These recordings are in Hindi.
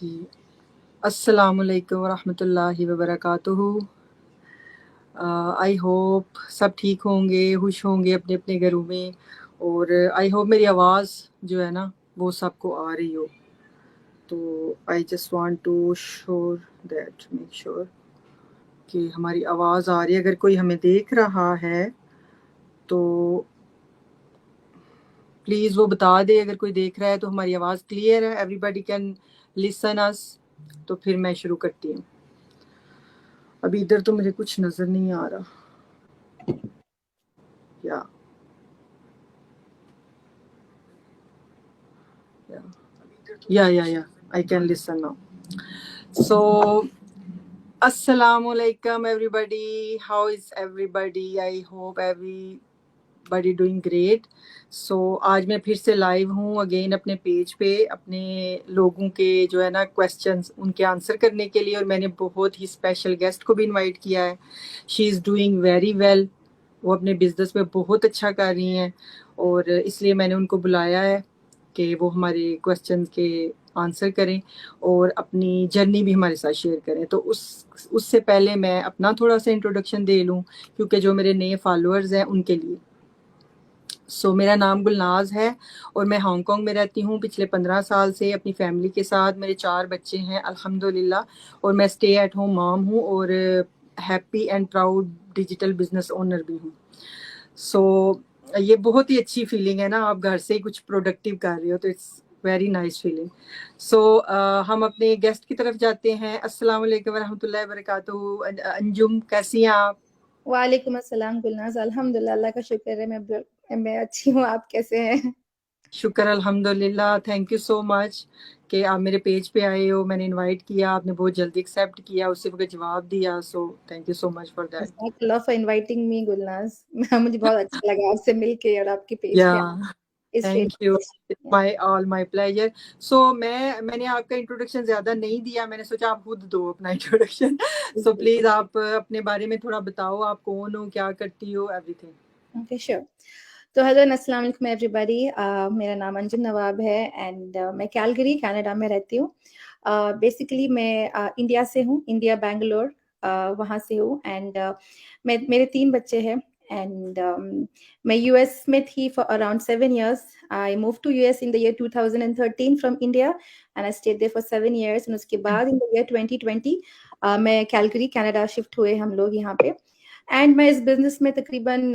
जी, अस्सलामुअलैकुम वरहमतुल्लाहि वबरकातुहू। आई होप सब ठीक होंगे, खुश होंगे अपने अपने घरों में, और आई होप मेरी आवाज़ जो है ना वो सबको आ रही हो। तो I just want to make sure कि हमारी आवाज़ आ रही है। अगर कोई हमें देख रहा है तो प्लीज़ वो बता दे। अगर कोई देख रहा है तो हमारी आवाज़ क्लियर है, एवरीबडी कैन लिसन अस। तो फिर मैं शुरू करती हूँ। अभी इधर तो मुझे कुछ नज़र नहीं आ रहा। या I can listen now. So assalamu alaikum everybody. How is everybody? I hope everybody doing great. So आज मैं फिर से लाइव हूँ अगेन अपने पेज पे, अपने लोगों के जो है ना क्वेश्चंस उनके आंसर करने के लिए। और मैंने बहुत ही स्पेशल गेस्ट को भी इनवाइट किया है। She is doing very well. वो अपने बिजनेस में बहुत अच्छा कर रही हैं, और इसलिए मैंने उनको बुलाया है कि वो हमारे क्वेश्चन के आंसर करें और अपनी जर्नी भी हमारे साथ शेयर करें। तो उससे पहले मैं अपना थोड़ा सा इंट्रोडक्शन दे लूँ, क्योंकि जो मेरे नए फॉलोअर्स हैं उनके लिए। मेरा नाम गुलनाज है और मैं हांगकांग में रहती हूँ पिछले 15 साल से अपनी फैमिली के साथ। मेरे 4 बच्चे हैं अल्हम्दुलिल्लाह, और मैं स्टे एट होम मॉम हूँ और happy and proud digital business owner भी हूँ। ये बहुत ही अच्छी फीलिंग है ना, आप घर से ही कुछ प्रोडक्टिव कर रहे हो, तो इट्स वेरी नाइस फीलिंग। हम अपने गेस्ट की तरफ जाते हैं। अस्सलाम वालेकुम वरहमतुल्लाहि वबरकातुहू। अंजुम, कैसी हैं आप? वालेकुम अस्सलाम गुलनाज, अल्हम्दुलिल्लाह, अल्लाह का शुक्र है, मैं अच्छी हूँ। आप कैसे हैं? शुक्र अल्हम्दुलिल्लाह। थैंक यू सो मच कि आप मेरे पेज पे आए हो। मैंने इनवाइट किया, आपने बहुत जल्दी एक्सेप्ट किया, उसी वक्त जवाब दिया। So thank you so much for that. जज़ाकल्लाह फॉर इनवाइटिंग मी गुलनाज। मुझे बहुत अच्छा लगा आपसे मिलके और आपके पेज पे इस थैंक यू, माय प्लेजर। मैंने आपका इंट्रोडक्शन ज्यादा नहीं दिया, मैंने सोचा आप खुद दो अपना इंट्रोडक्शन। प्लीज आप अपने बारे में थोड़ा बताओ, आप कौन हो, क्या करती हो, एवरीथिंग। Okay, sure. तो हेलो एंड अस्सलाम वालेकुम एवरीबॉडी। मेरा नाम अंजुम नवाब है एंड मैं कैलगरी कनाडा में रहती हूँ। बेसिकली मैं इंडिया से हूँ, इंडिया बेंगलोर, वहाँ से हूँ। एंड मेरे 3 बच्चे हैं एंड मैं यूएस में थी for around 7 years. I move to US in the year 2013 from India and I stayed there for 7 years. And उसके बाद इन द ईयर 2020 मैं कैलगरी कनाडा शिफ्ट हुए हम लोग यहाँ पे। एंड मैं इस बिजनेस में तकरीबन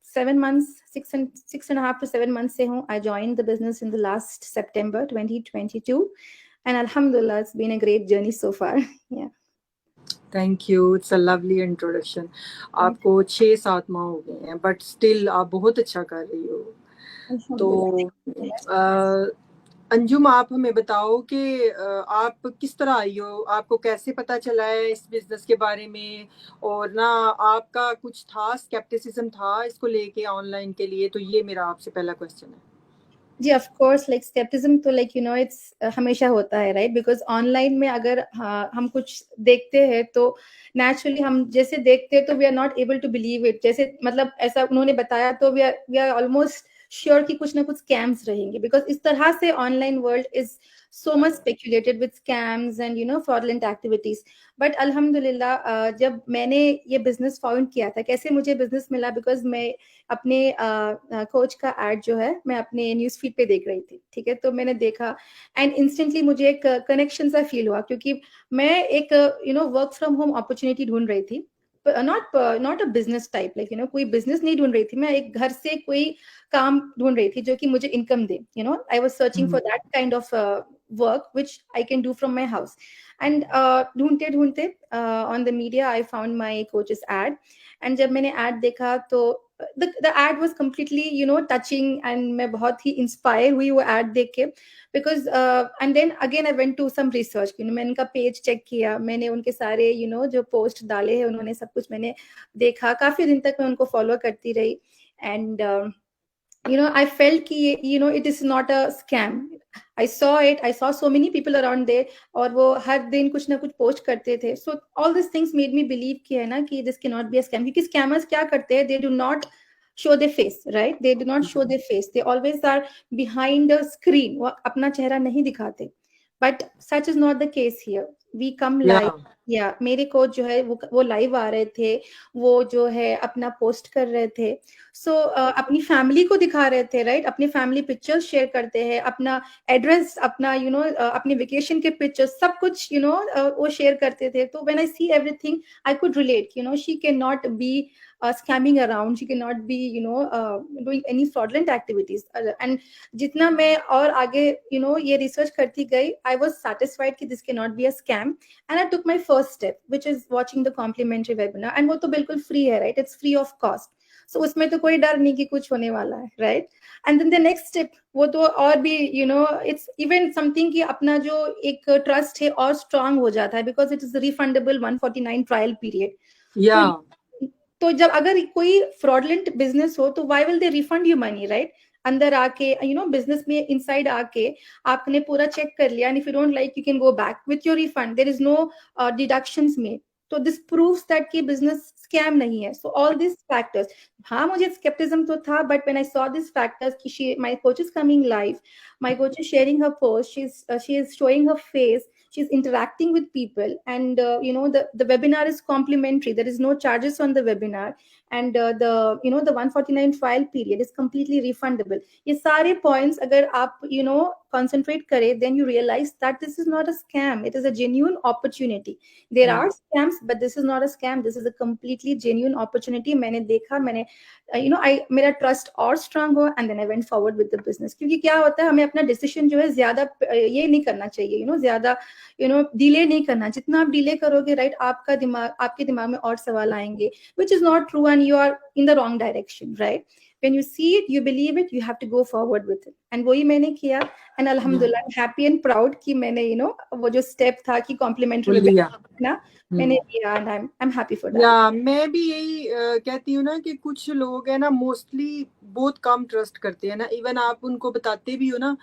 7 months, 6.5 to 7 months से हूँ. I joined the business in the last September 2022 and alhamdulillah it's been a great journey so far. Yeah. Thank you, it's a lovely introduction. आपको 6-7 माह हो गए हैं, बट स्टिल आप बहुत अच्छा कर रही हो। तो अंजुम, आप हमें बताओ कि आप किस तरह आई हो, आपको कैसे पता चला है इस बिजनेस के बारे में, और ना आपका कुछ था, स्केप्टिसिज्म था इसको लेके ऑनलाइन के लिए? तो ये मेरा आपसे पहला क्वेश्चन है। जी, ऑफ कोर्स, लाइक स्केप्टिज्म तो लाइक इट्स हमेशा होता है, राइट? बिकॉज ऑनलाइन में अगर हम कुछ देखते हैं तो नेचुरली हम जैसे देखते हैं तो we are not able to believe it. जैसे मतलब ऐसा उन्होंने बताया तो वी आर ऑलमोस्ट श्योर कि कुछ ना कुछ स्कैम्स रहेंगे, बिकॉज इस तरह से online world is so much speculated with scams and fraudulent activities. But अल्हम्दुलिल्लाह जब मैंने ये बिजनेस फाउंड किया था, कैसे मुझे बिजनेस मिला, बिकॉज मैं अपने कोच का एड जो है मैं अपने न्यूज फीड पे देख रही थी, ठीक है? तो मैंने देखा एंड इंस्टेंटली मुझे एक कनेक्शन सा फील हुआ, क्योंकि मैं एक वर्क फ्रॉम होम अपॉर्चुनिटी ढूंढ रही थी, not a business type, like कोई बिजनेस नहीं ढूंढ रही थी मैं, एक घर से कोई काम ढूंढ रही थी जो कि मुझे इनकम दे। I was searching for that kind of work which I can do from my house. And ढूंढते ढूंढते on the media I found my coaches ad. And जब मैंने एड देखा तो the ad was completely touching and मैं बहुत ही इंस्पायर हुई वो ad देख के, because and then again I went to some research. मैंने उनका पेज चेक किया, मैंने उनके सारे जो पोस्ट डाले हैं उन्होंने सब कुछ मैंने देखा। काफी दिन तक मैं उनको फॉलो करती रही एंड I felt कि it is not a scam. I saw so many people around there और वो हर दिन कुछ ना कुछ पोस्ट करते थे. So all these things made me believe कि है ना कि this cannot be a scam, क्योंकि scammers क्या करते हैं, they do not show their face, right? They do not show their face. They always are behind the screen. वो अपना चेहरा नहीं दिखाते. But such is not the case here, we come live. Yeah. या मेरे कोच जो है वो लाइव आ रहे थे, वो जो है अपना पोस्ट कर रहे थे। सो अपनी फैमिली को दिखा रहे थे, राइट, अपनी फैमिली पिक्चर्स शेयर करते हैं, अपना एड्रेस, अपना अपने वेकेशन के पिक्चर्स, सब कुछ वो शेयर करते थे। तो when I see everything I could relate, she can not be scamming around, she cannot be doing any fraudulent activities, and जितना मैं और आगे ये रिसर्च करती गई, I was satisfied कि this cannot be a scam, and I took my first step, which is watching the complimentary webinar, and वो तो बिल्कुल free है, right, it's free of cost, so उसमें तो कोई डर नहीं कि कुछ होने वाला है, right, and then the next step वो तो और भी it's even something कि अपना जो एक ट्रस्ट है और स्ट्रांग हो जाता है, because it is a refundable 149 trial period. Yeah. तो जब अगर कोई फ्रॉडलेंट बिजनेस हो तो why will they refund you money, right? अंदर आके बिजनेस में इनसाइड आके आपने पूरा चेक कर लिया, and if you don't like you can go back with your refund, there is no deductions made. तो दिस प्रूव्स दैट कि बिजनेस स्कैम नहीं है। सो ऑल दिस फैक्टर्स, हाँ मुझे स्केप्टिज्म तो था, but when I saw this factors कि she my coach is coming live, my coach is sharing her post, she is showing her face, she's interacting with people, and the webinar is complimentary, there is no charges on the webinar, and the 149 trial period is completely refundable. ये सारे points अगर आप concentrate करें, then you realize that this is not a scam, it is a genuine opportunity. There are scams, but this is not a scam, this is a completely genuine opportunity. मैंने देखा, मैंने मेरा ट्रस्ट और स्ट्रांग हुआ, and then I went forward with the business. क्योंकि क्या होता है, हमें अपना डिसीजन जो है ज्यादा ये नहीं करना चाहिए, ज्यादा डिले नहीं करना। जितना आप डिले करोगे, राइट, आपके दिमाग में और सवाल आएंगे, which is not true, and you are in the wrong direction, right? When you see it, you believe it, you have to go forward with it, and वही मैंने किया, and alhamdulillah I'm happy and proud कि मैंने वो जो स्टेप था कि कॉम्प्लीमेंट्री ना मैंने किया, and I'm happy for that. या मैं भी यही कहती हूँ ना कि कुछ लोग है ना मोस्टली बहुत कम ट्रस्ट करते हैं ना। इवन आप उनको बताते भी हो ना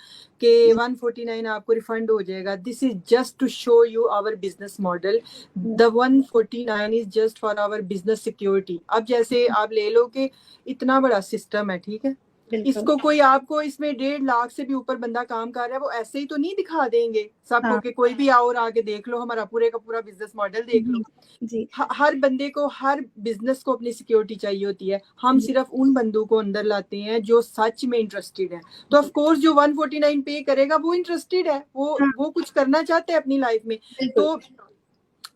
कि 149 आपको रिफंड हो जाएगा, this is just to show you our business model, the 149 is just for our business security. अब जैसे आप ले लो कि इतना बड़ा सिस्टम है, ठीक है, इसको कोई आपको इसमें 1.5 लाख से भी ऊपर बंदा काम कर रहा है, वो ऐसे ही तो नहीं दिखा देंगे सबको कि कोई भी आओ और आके देख लो हमारा पूरे का पूरा बिजनेस मॉडल देख लो। जी। हर बंदे को, हर बिजनेस को अपनी सिक्योरिटी चाहिए होती है। हम सिर्फ उन बंदों को अंदर लाते हैं जो सच में इंटरेस्टेड है। तो ऑफ कोर्स जो 149 पे करेगा वो इंटरेस्टेड है, वो कुछ करना चाहते हैं अपनी लाइफ में। तो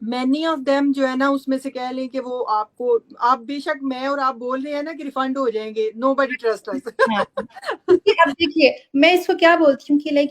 मैनी ऑफ देम जो है ना उसमें से कह लें कि वो आपको, आप बेशक मैं और आप बोल रहे हैं ना कि रिफंड हो जाएंगे, नोबडी ट्रस्ट अस। अब देखिए मैं इसको क्या बोलती हूँ कि लाइक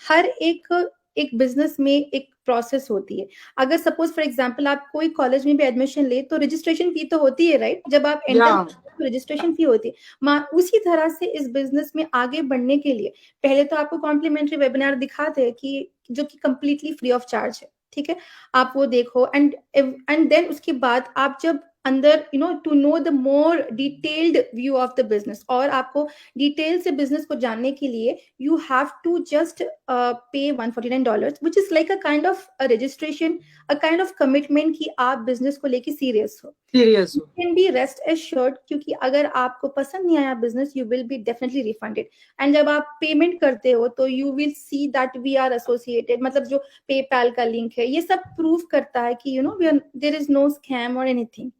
हर एक बिजनेस में एक प्रोसेस होती है। अगर सपोज फॉर एग्जांपल आप कोई कॉलेज में भी एडमिशन ले तो रजिस्ट्रेशन फी तो होती है, राइट? जब आप एंटर तो रजिस्ट्रेशन फी होती है। उसी तरह से इस बिजनेस में आगे बढ़ने के लिए पहले तो आपको कॉम्प्लीमेंट्री वेबिनार दिखाते हैं कि जो कि कंप्लीटली फ्री ऑफ चार्ज है, ठीक है, आप वो देखो, एंड देन उसके बाद आप जब अंदर to know the more detailed view of the business, और आपको डिटेल से बिजनेस को जानने के लिए you have to just pay $149, which is like a kind of registration, a kind of commitment कि आप बिजनेस को लेके सीरियस हो। कैन बी रेस्ट एश्योर्ड, क्योंकि अगर आपको पसंद नहीं आया business, you will be definitely refunded. And जब आप पेमेंट करते हो तो you will see that we are associated, मतलब जो पेपैल का लिंक है, ये सब प्रूव करता है कि देयर इज नो स्कैम और एनीथिंग,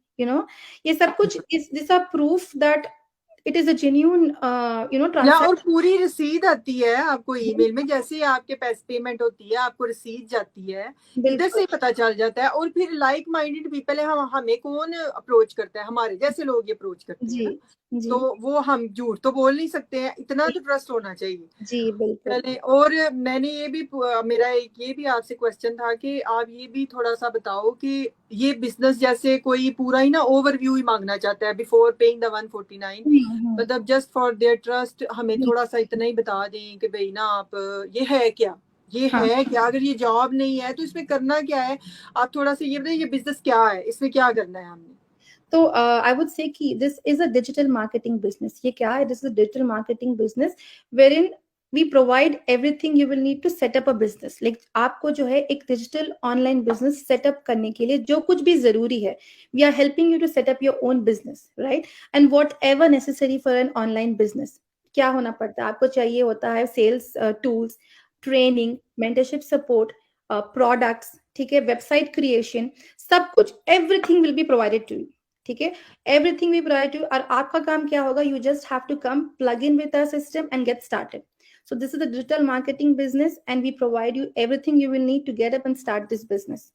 ये सब कुछ this are proof that it is a genuine transaction. और पूरी रसीद आती है आपको ईमेल में, जैसे आपके पैसे पेमेंट होती है आपको रसीद जाती है, इधर से पता चल जाता है। और फिर लाइक माइंडेड पीपल है, हमें कौन अप्रोच करता है, हमारे जैसे लोग ये अप्रोच करते हैं ना। तो वो हम झूठ तो बोल नहीं सकते हैं, इतना तो ट्रस्ट होना चाहिए। जी बिल्कुल। चले, और मैंने ये भी, मेरा ये भी आपसे क्वेश्चन था कि आप ये भी थोड़ा सा बताओ कि ये बिजनेस जैसे कोई पूरा ही ना ओवरव्यू ही मांगना चाहता है बिफोर पेइंग द 149, मतलब जस्ट फॉर देयर ट्रस्ट हमें थोड़ा सा इतना ही बता दें कि भाई ना आप ये है क्या, ये है क्या, अगर ये जॉब नहीं है तो इसमें करना क्या है, आप थोड़ा सा ये बताइए ये बिजनेस क्या है, इसमें क्या करना है हमने। तो आई वुड से कि this is a digital marketing business. ये क्या है? This is a digital marketing business where we provide everything you will need to set up a business. Like आपको जो है एक डिजिटल ऑनलाइन बिजनेस सेटअप करने के लिए जो कुछ भी जरूरी है, we are helping you to set up your own business, right? And whatever necessary for an online business, क्या होना पड़ता है? आपको चाहिए होता है sales tools, training, mentorship support, products, ठीक है, वेबसाइट क्रिएशन, सब कुछ, everything will be provided to you, ठीक है, एवरीथिंग वी प्रोवाइड टू। और आपका काम क्या होगा, you just have to come plug in with our system and get started. So this is a digital marketing business, and we provide you everything you will need to get up and start this business,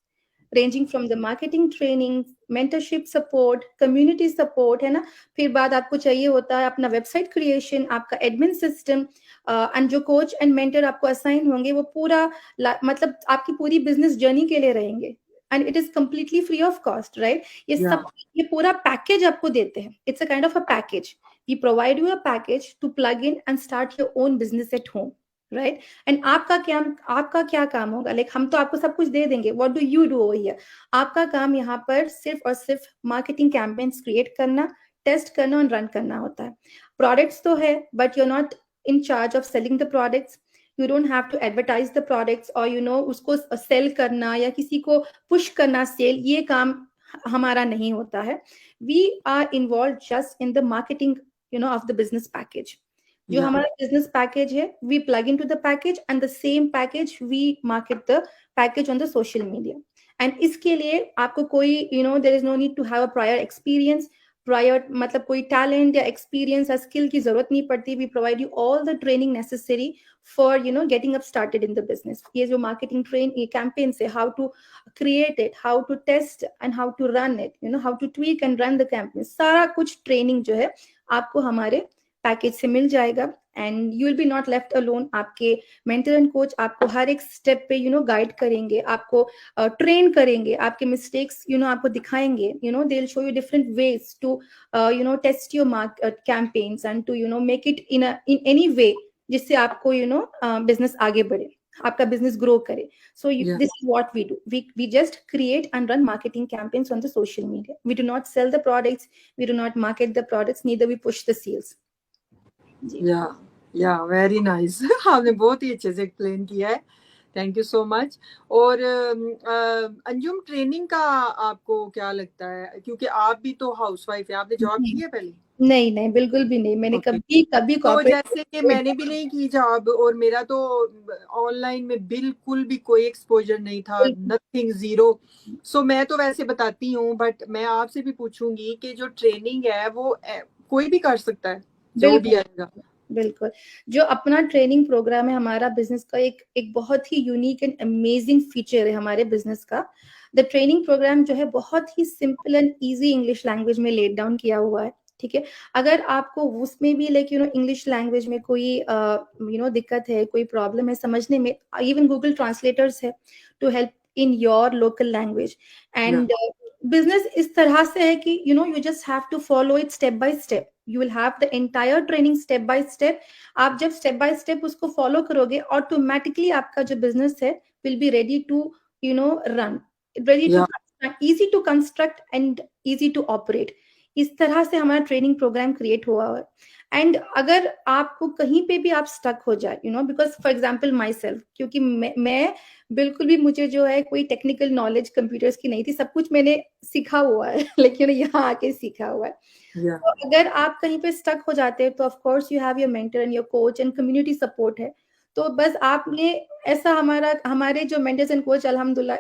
ranging from the marketing training, mentorship support, community support, है ना. फिर बाद आपको चाहिए होता है अपना वेबसाइट क्रिएशन, आपका एडमिन सिस्टम, एंड जो कोच एंड मेंटर आपको असाइन होंगे वो पूरा मतलब आपकी पूरी बिजनेस जर्नी के लिए रहेंगे, and it is completely free of cost, right. ये Yeah. सब, ये पूरा पैकेज आपको देते हैं. It's a kind of a package. We provide you a package to plug in and start your own business at home, right. And आपका क्या काम होगा, लाइक हम तो आपको सब कुछ दे देंगे. What do you do over here? आपका काम यहाँ पर सिर्फ और सिर्फ मार्केटिंग कैंपेन्स क्रिएट करना, टेस्ट करना और रन करना होता है. प्रोडक्ट्स तो है, but you are not in charge of selling the products. You don't have to advertise the products और उसको सेल करना या किसी को पुश करना सेल, ये काम हमारा नहीं होता है. We are involve just in the marketing of the business package. जो हमारा बिजनेस पैकेज है, we plug in to the package and the same package we market the package on the social media. And इसके लिए आपको कोई there is no need to have a prior experience, prior मतलब कोई टैलेंट या एक्सपीरियंस या स्किल की जरूरत नहीं पड़ती. We provide you all the training necessary for getting up started in the business. ये जो मार्केटिंग कैंपेन है, how to create it, how to test and how to run it, how to tweak and run the campaign, सारा कुछ ट्रेनिंग जो है आपको हमारे पैकेज से मिल जाएगा. And you will B not left alone. आपके मेंटर एंड कोच आपको हर एक स्टेप पे गाइड करेंगे, आपको ट्रेन करेंगे, आपके मिस्टेक्स आपको दिखाएंगे. They will show you different ways to test your campaigns and to make it in any way जिससे आपको बिजनेस आगे बढ़े, आपका बिजनेस ग्रो करे. So this is what we do. We just create and run marketing campaigns on the social media. We do not sell the products, we do not market the products, neither we push the sales. या वेरी नाइस. आपने बहुत ही अच्छे से एक्सप्लेन किया है. Thank you so much. और अंजुम, ट्रेनिंग का आपको क्या लगता है, क्योंकि आप भी तो हाउसवाइफ है, आपने जॉब की है पहले? नहीं, बिल्कुल भी नहीं. मैंने कभी तो जैसे कि मैंने भी नहीं की जॉब, और मेरा तो ऑनलाइन में बिल्कुल भी कोई एक्सपोजर नहीं था, नथिंग, जीरो. सो मैं तो वैसे बताती हूँ, बट मैं आपसे भी पूछूंगी कि जो ट्रेनिंग है वो कोई भी कर सकता है, जो भी आएगा. बिल्कुल. जो अपना ट्रेनिंग प्रोग्राम है हमारा बिजनेस का, एक बहुत ही यूनिक एंड अमेजिंग फीचर है हमारे बिजनेस का. द ट्रेनिंग प्रोग्राम जो है बहुत ही simple and easy English language में लेड डाउन किया हुआ है, ठीक है. अगर आपको उसमें भी लाइक इंग्लिश लैंग्वेज में कोई दिक्कत है, कोई प्रॉब्लम है समझने में, इवन गूगल ट्रांसलेटर्स है to help in your local language. And business इस तरह से है कि you just have to follow it step by step. You will have the entire training step by step. आप जब स्टेप बाय स्टेप उसको फॉलो करोगे, ऑटोमेटिकली आपका जो बिजनेस है will be ready to run, ready to easy to construct and easy to operate. इस तरह से हमारा ट्रेनिंग प्रोग्राम क्रिएट हुआ है. एंड अगर आपको कहीं पे भी आप स्टक हो जाए, because for example my self, क्योंकि मैं बिल्कुल भी, मुझे जो है कोई टेक्निकल नॉलेज कंप्यूटर्स की नहीं थी, सब कुछ मैंने सीखा हुआ है लेकिन यहाँ आके सीखा हुआ है. तो अगर आप कहीं पे स्टक हो जाते हैं तो of course you have your mentor and your coach and community support है. तो बस आपने ऐसा, हमारे जो मेंटर्स एंड कोच अल्हम्दुलिल्लाह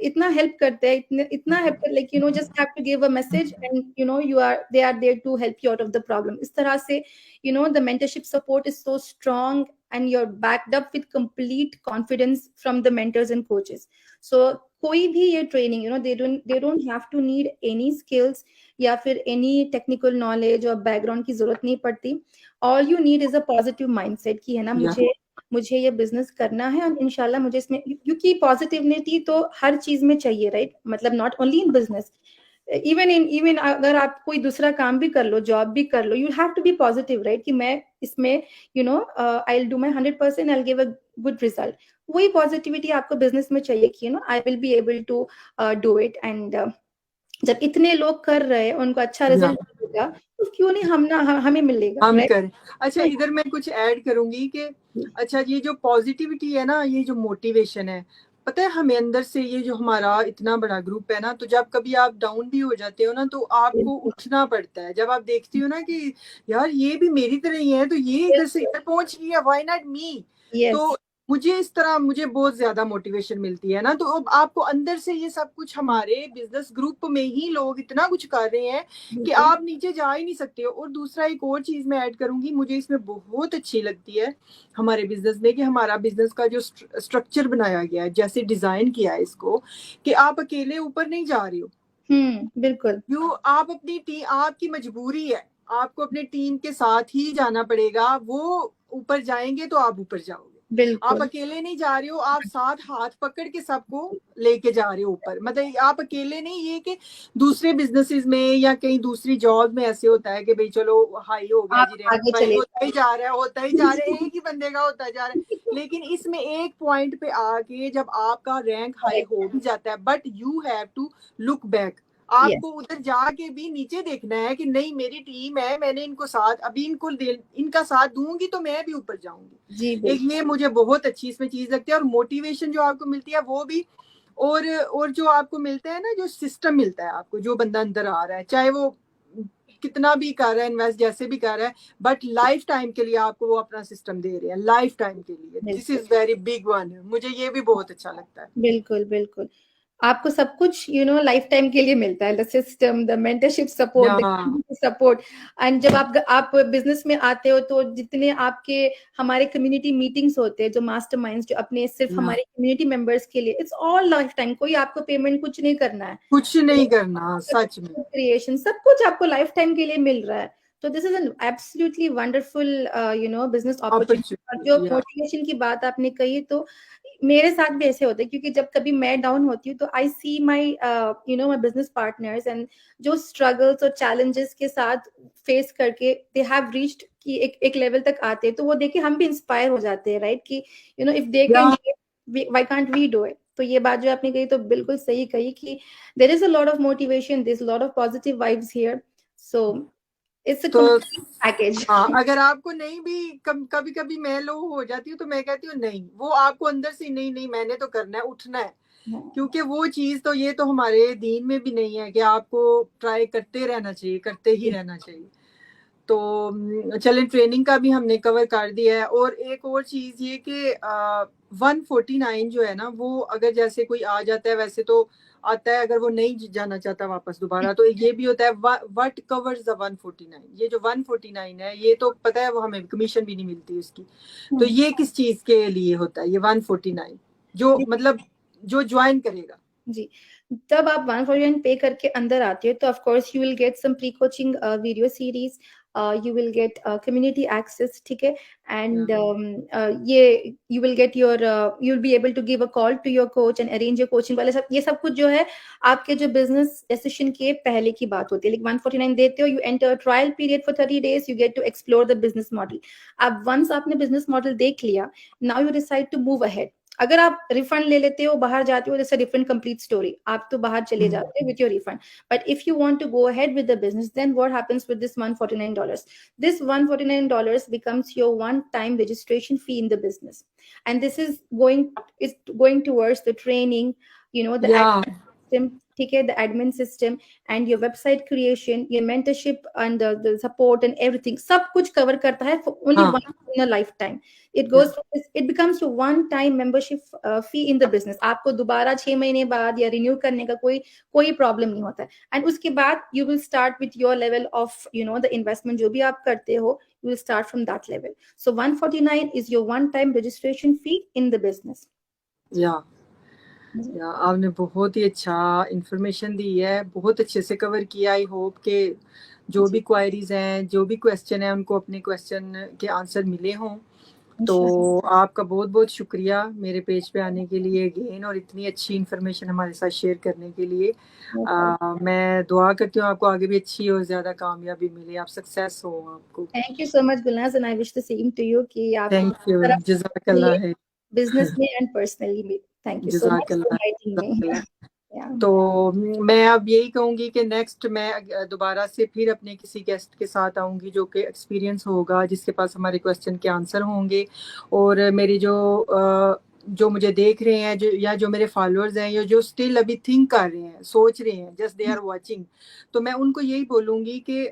इतना हेल्प करते हैं, इतना हेल्प कर, like just have to give a message and they are there to help you out of the problem. इस तरह से the mentorship support is so strong and you're backed up with complete confidence from the mentors and coaches. So कोई भी ये training they don't have to need any skills या फिर any technical knowledge और बैकग्राउंड की जरूरत नहीं पड़ती. all you need is a positive mindset कि है ना, मुझे ये बिजनेस करना है और इंशाल्लाह मुझे इसमें, क्योंकि पॉजिटिविटी तो हर चीज में चाहिए, राइट. मतलब not only in business, even अगर आप कोई दूसरा काम भी कर लो, जॉब भी कर लो, you have to be positive, right, कि मैं इसमें I will do my 100%, I will give a good result. वही पॉजिटिविटी आपको बिजनेस में चाहिए कि I will be able to do it. And जब इतने लोग कर रहे हैं, उनको अच्छा रिजल्ट मिलेगा, तो क्यों नहीं हमें मिलेगा, हम करें. अच्छा, इधर मैं कुछ ऐड करूंगी कि अच्छा, ये जो पॉजिटिविटी है ना, ये जो मोटिवेशन है, पता है हमें अंदर से ये जो हमारा इतना बड़ा ग्रुप है ना, तो जब कभी आप डाउन भी हो जाते हो ना तो आपको बिल्कुल, उठना पड़ता है। जब आप देखती हो ना कि यार ये भी मेरी तरह ही है, तो ये इधर से बिल्कुल, इधर पहुंच गई है, व्हाई नॉट मी। यस, तो मुझे इस तरह मुझे बहुत ज्यादा मोटिवेशन मिलती है ना। तो अब आपको अंदर से ये सब कुछ, हमारे बिजनेस ग्रुप में ही लोग इतना कुछ कर रहे हैं कि बिल्कुल, आप नीचे जा ही नहीं सकते हो। और दूसरा एक और चीज मैं ऐड करूंगी, मुझे इसमें बहुत अच्छी लगती है हमारे बिजनेस में, कि हमारा बिजनेस का जो स्ट्रक्चर बनाया गया है, जैसे डिजाइन किया है इसको, कि आप अकेले ऊपर नहीं जा रहे हो। बिल्कुल, क्यों? आप अपनी टीम, आपकी मजबूरी है, आपको अपने टीम के साथ ही जाना पड़ेगा। वो ऊपर जाएंगे तो आप ऊपर जाओगे। आप बिल्कुल, अकेले नहीं जा रहे हो, आप साथ हाथ पकड़ के सबको लेके जा रहे हो ऊपर। मतलब आप अकेले नहीं, ये कि दूसरे बिजनेसेस में या कहीं दूसरी जॉब में ऐसे होता है कि भाई चलो हाई हो गया आप जी रैंक, आगे भाई चले होता ही जा रहा है, होता ही जा रहा है, एक ही बंदे का होता जा रहा है। लेकिन इसमें एक पॉइंट पे आके जब आपका रैंक हाई हो भी जाता है, but you have to look back. Yes, आपको उधर जाके भी नीचे देखना है कि नहीं मेरी टीम है, मैंने इनको साथ, अभी इनको इनका साथ दूंगी तो मैं भी ऊपर जी, जाऊंगी। एक बिल्कुल, ये मुझे बहुत अच्छी इसमें चीज लगती है। और मोटिवेशन जो आपको मिलती है वो भी, और जो आपको मिलता है ना, जो सिस्टम मिलता है आपको, जो बंदा अंदर आ रहा है, चाहे वो कितना भी कर रहा है इन्वेस्ट, जैसे भी कर रहा है, बट लाइफ टाइम के लिए आपको वो अपना सिस्टम दे रहे हैं, लाइफ टाइम के लिए। दिस बिल्कुल, इज वेरी बिग वन। मुझे ये भी बहुत अच्छा लगता है। बिल्कुल, बिल्कुल। आपको सब कुछ लाइफ टाइम के लिए मिलता है, the system, the mentorship support, the हाँ सपोर्ट। एंड जब आप बिजनेस में आते हो तो जितने आपके हमारे कम्युनिटी मीटिंग्स होते हैं, जो मास्टरमाइंड्स जो अपने सिर्फ हाँ, हमारे कम्युनिटी मेंबर्स के लिए, इट्स ऑल लाइफ टाइम, कोई आपको पेमेंट कुछ नहीं करना है। कुछ नहीं करना सच में। क्रिएशन सब कुछ आपको लाइफ टाइम के लिए मिल रहा है। तो this is an absolutely wonderful business opportunity. और जो अपॉर्चुनिटी या मोटिवेशन की बात आपने कही, तो मेरे साथ भी ऐसे होता है, क्योंकि जब कभी मैं डाउन होती हूँ तो आई सी माई माई बिजनेस पार्टनर्स, एंड जो स्ट्रगल्स और चैलेंजेस के साथ फेस करके दे हैव रीच्ड कि एक लेवल तक आते हैं, तो वो देख के हम भी इंस्पायर हो जाते हैं, राइट? कि if they can do it, why can't we do it? तो ये बात जो आपने कही तो बिल्कुल सही कही कि there is a lot of motivation, there's a lot of positive vibes here, so it's a तो complete package. हाँ, अगर आपको नहीं भी, कभी कभी मैं लो हो जाती हूँ तो मैं कहती हूँ नहीं, वो आपको अंदर से नहीं नहीं मैंने तो करना है, उठना है। क्योंकि वो चीज तो, ये तो हमारे दीन में भी नहीं है कि आपको ट्राई करते रहना चाहिए, करते ही रहना चाहिए। तो चलें, ट्रेनिंग का भी हमने कवर कर दिया है। और एक और चीज ये कि 149 जो है ना, वो अगर जैसे कोई आ जाता है, वैसे तो आता है, अगर वो नहीं जाना चाहता वापस दोबारा, तो ये भी होता है व्हाट कवर्स द 149। ये जो 149 है, ये तो पता है वो हमें कमीशन भी नहीं मिलती उसकी। तो ये किस चीज के लिए होता है ये 149, जो मतलब जो ज्वाइन करेगा? जी, तब आप 149 पे करके अंदर आते हो तो of course you will get some pre coaching video series, you will get community access, ठीक है? एंड ये you will get your, you will be able to give a call to your coach and arrange your coaching वाले सब, ये सब कुछ जो है आपके जो बिजनेस सेशन के पहले की बात होती है। लेकिन 149 देते हो, you enter trial period for 30 days, you get to explore the business model. अब वंस आपने बिजनेस मॉडल देख लिया, now you decide to move ahead. अगर आप रिफंड ले लेते हो, बाहर जाते हो, जैसे डिफरेंट कंप्लीट स्टोरी, आप तो बाहर चले जाते हो with your refund. But if you want to go ahead with the business, then what happens with this $149? This $149 becomes your one time registration fee in the business, and this is going towards the training, the या system, ठीक है, the admin system and your website creation, your mentorship and the support and everything, सब कुछ cover करता है for only हाँ, one in a lifetime. It becomes your one time membership fee in the business. आपको दोबारा 6 महीने बाद या रिन्यू करने का कोई प्रॉब्लम नहीं होता है। एंड उसके बाद you will start with your level of the investment जो भी आप करते हो, you will start from that level. So 149 is your one time registration fee in the business. या आपने बहुत ही अच्छा इंफॉर्मेशन दी है, बहुत अच्छे से कवर किया। आई होप के जो भी क्वायरीज हैं, जो भी क्वेश्चन है, उनको अपने क्वेश्चन के आंसर मिले हों। तो आपका बहुत बहुत शुक्रिया मेरे पेज पे आने के लिए अगेन, और इतनी अच्छी इन्फॉर्मेशन हमारे साथ शेयर करने के लिए। मैं दुआ करती हूँ आपको आगे भी अच्छी और ज़्यादा कामयाबी मिले, आप सक्सेस हो आपको। Thank you so much, Gulnaz, and I wish the same to you कि आपको थैंक यू, तरफ जज़ाकल्लाह मिले, है। business में and personally में। Thank you so much for जज़ाकल्लाह, inviting me. जज़ाकल्लाह। Yeah. तो मैं अब यही कहूंगी कि नेक्स्ट मैं दोबारा से फिर अपने किसी गेस्ट के साथ आऊंगी जो कि एक्सपीरियंस होगा, जिसके पास हमारे क्वेश्चन के आंसर होंगे। और मेरी जो जो मुझे देख रहे हैं, जो या जो मेरे फॉलोअर्स हैं, या जो स्टिल अभी थिंक कर रहे हैं, सोच रहे हैं, जस्ट दे आर वाचिंग, तो मैं उनको यही बोलूंगी कि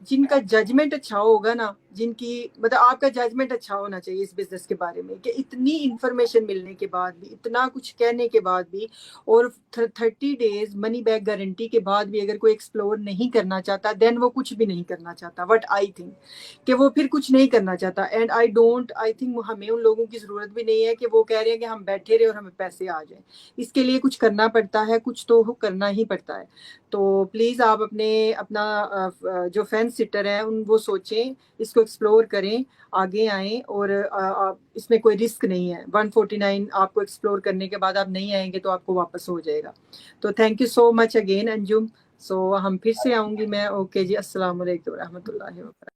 जिनका जजमेंट अच्छा होगा ना, जिनकी मतलब आपका जजमेंट अच्छा होना चाहिए इस बिजनेस के बारे में, कि इतनी इंफॉर्मेशन मिलने के बाद भी, इतना कुछ कहने के बाद भी, और 30 डेज मनी बैक गारंटी के बाद भी अगर कोई एक्सप्लोर नहीं करना चाहता, देन वो कुछ भी नहीं करना चाहता। बट आई थिंक कि वो फिर कुछ नहीं करना चाहता। एंड आई थिंक हमें उन लोगों की जरूरत भी नहीं है कि वो कह रहे हैं कि हम बैठे रहे और हमें पैसे आ जाए। इसके लिए कुछ करना पड़ता है, कुछ तो करना ही पड़ता है। तो प्लीज आप अपना जो फैन सिटर है उन वो सोचें, इसको एक्सप्लोर करें, आगे आएं, और इसमें कोई रिस्क नहीं है। 149 आपको एक्सप्लोर करने के बाद आप नहीं आएंगे तो आपको वापस हो जाएगा। तो thank you so much again Anjum. So हम फिर से आऊंगी मैं। ओके जी, अस्सलाम वालेकुम रहमतुल्लाहि व बरकातहू।